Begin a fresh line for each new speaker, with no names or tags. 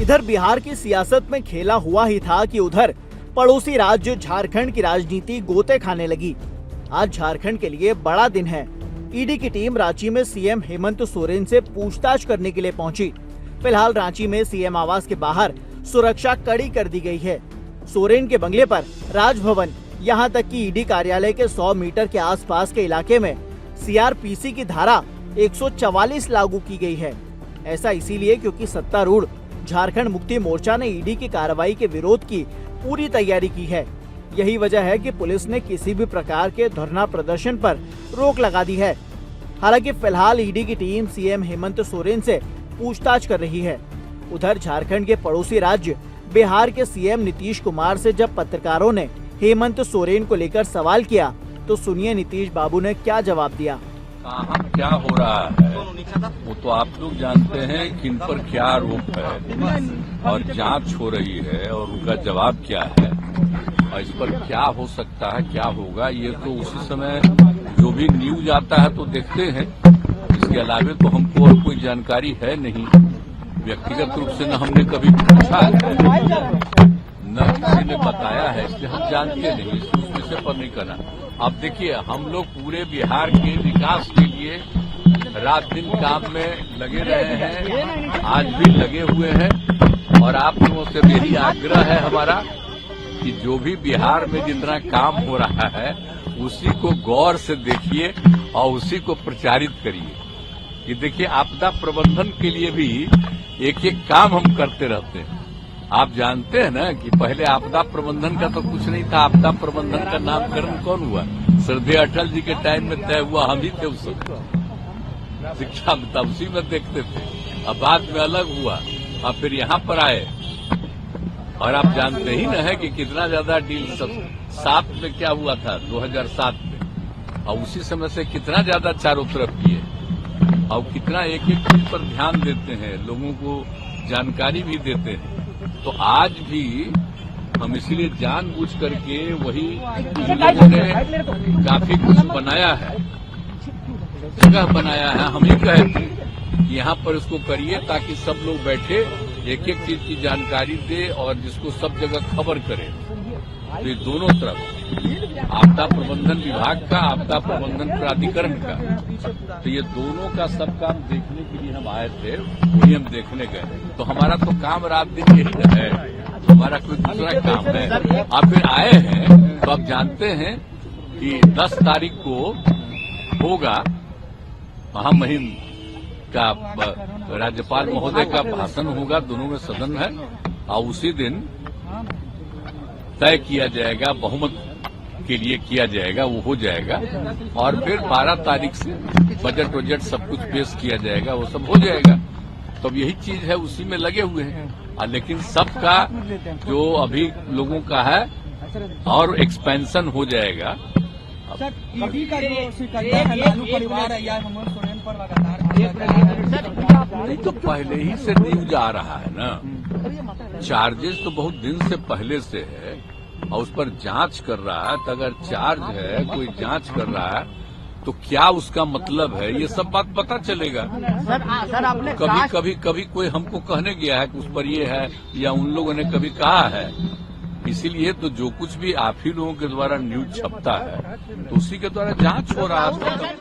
इधर बिहार की सियासत में खेला हुआ ही था कि उधर पड़ोसी राज्य झारखंड की राजनीति गोते खाने लगी। आज झारखंड के लिए बड़ा दिन है। ईडी की टीम रांची में सीएम हेमंत सोरेन से पूछताछ करने के लिए पहुंची। फिलहाल रांची में सीएम आवास के बाहर सुरक्षा कड़ी कर दी गई है। सोरेन के बंगले पर राजभवन, यहां तक कि ईडी कार्यालय के 100 मीटर के आसपास के इलाके में सीआरपीसी की धारा 144 लागू की गई है। ऐसा इसीलिए क्योंकि सत्तारूढ़ झारखंड मुक्ति मोर्चा ने ईडी की कार्रवाई के विरोध की पूरी तैयारी की है। यही वजह है कि पुलिस ने किसी भी प्रकार के धरना प्रदर्शन पर रोक लगा दी है। हालांकि फिलहाल ईडी की टीम सीएम हेमंत सोरेन से पूछताछ कर रही है। उधर झारखंड के पड़ोसी राज्य बिहार के सीएम नीतीश कुमार से जब पत्रकारों ने हेमंत सोरेन को लेकर सवाल किया तो सुनिए नीतीश बाबू ने क्या जवाब दिया।
कहाँ क्या हो रहा है वो तो आप लोग जानते हैं, किन पर क्या आरोप है और जांच हो रही है और उनका जवाब क्या है और इस पर क्या हो सकता है, क्या होगा, ये तो उसी समय जो भी न्यूज आता है तो देखते हैं। इसके अलावा तो हमको और कोई जानकारी है नहीं। व्यक्तिगत रूप से न हमने कभी पूछा है न किसी ने बताया है, इसलिए हम जानते नहीं, उस विषय पर नहीं करना। अब देखिए, हम लोग पूरे बिहार के विकास के लिए रात दिन काम में लगे रहे हैं, आज भी लगे हुए हैं और आप लोगों से यही आग्रह है हमारा कि जो भी बिहार में जितना काम हो रहा है उसी को गौर से देखिए और उसी को प्रचारित करिए। कि देखिए, आपदा प्रबंधन के लिए भी एक एक काम हम करते रहते हैं। आप जानते हैं ना कि पहले आपदा प्रबंधन का तो कुछ नहीं था। आपदा प्रबंधन का नामकरण कौन हुआ? श्रद्धेय अटल जी के टाइम में तय हुआ, हम ही थे उस समय। शिक्षा में तब उसी में देखते थे। अब बाद में अलग हुआ और फिर यहाँ पर आए और आप जानते ही न है कि कितना ज्यादा डील 7 में क्या हुआ था 2007 में, और उसी समय से कितना ज्यादा चारों तरफ किए और कितना एक एक चीज पर ध्यान देते हैं, लोगों को जानकारी भी देते हैं। तो आज भी हम इसलिए जानबूझ करके वही लोगों ने काफी कुछ बनाया है, जगह बनाया है। हम ही कहे थे कि यहाँ पर इसको करिए ताकि सब लोग बैठे एक एक चीज की जानकारी दे और जिसको सब जगह खबर करे। तो ये दोनों तरफ आपदा प्रबंधन विभाग का, आपदा प्रबंधन प्राधिकरण का, तो ये दोनों का सब काम देखने के लिए हम आए थे, वही हम देखने गए। तो हमारा तो काम रात दिन यही है, हमारा कोई दूसरा काम है। आप फिर आए हैं तो आप जानते हैं कि 10 तारीख को होगा महामहिम का राज्यपाल महोदय का भाषण होगा, दोनों में सदन है और उसी दिन तय किया जाएगा, बहुमत के लिए किया जाएगा, वो हो जाएगा और फिर 12 तारीख से बजट सब कुछ पेश किया जाएगा, वो सब हो जाएगा। तो अब यही चीज है, उसी में लगे हुए हैं। लेकिन सबका जो अभी लोगों का है और एक्सपेंशन हो जाएगा।
कभी का जो लालू परिवार है या हेमंत सोरेन पर लगातार
तो पहले ही से न्यूज आ रहा है ना, चार्जेस तो बहुत दिन से पहले से है और उस पर जांच कर रहा है। तो अगर चार्ज है, कोई जांच कर रहा है तो क्या उसका मतलब है, ये सब बात पता चलेगा।
सर आपने
कभी कोई हमको कहने गया है कि उस पर ये है या उन लोगों ने कभी कहा है। इसीलिए तो जो कुछ भी आप ही लोगों के द्वारा न्यूज छपता है तो उसी के द्वारा जांच हो रहा है।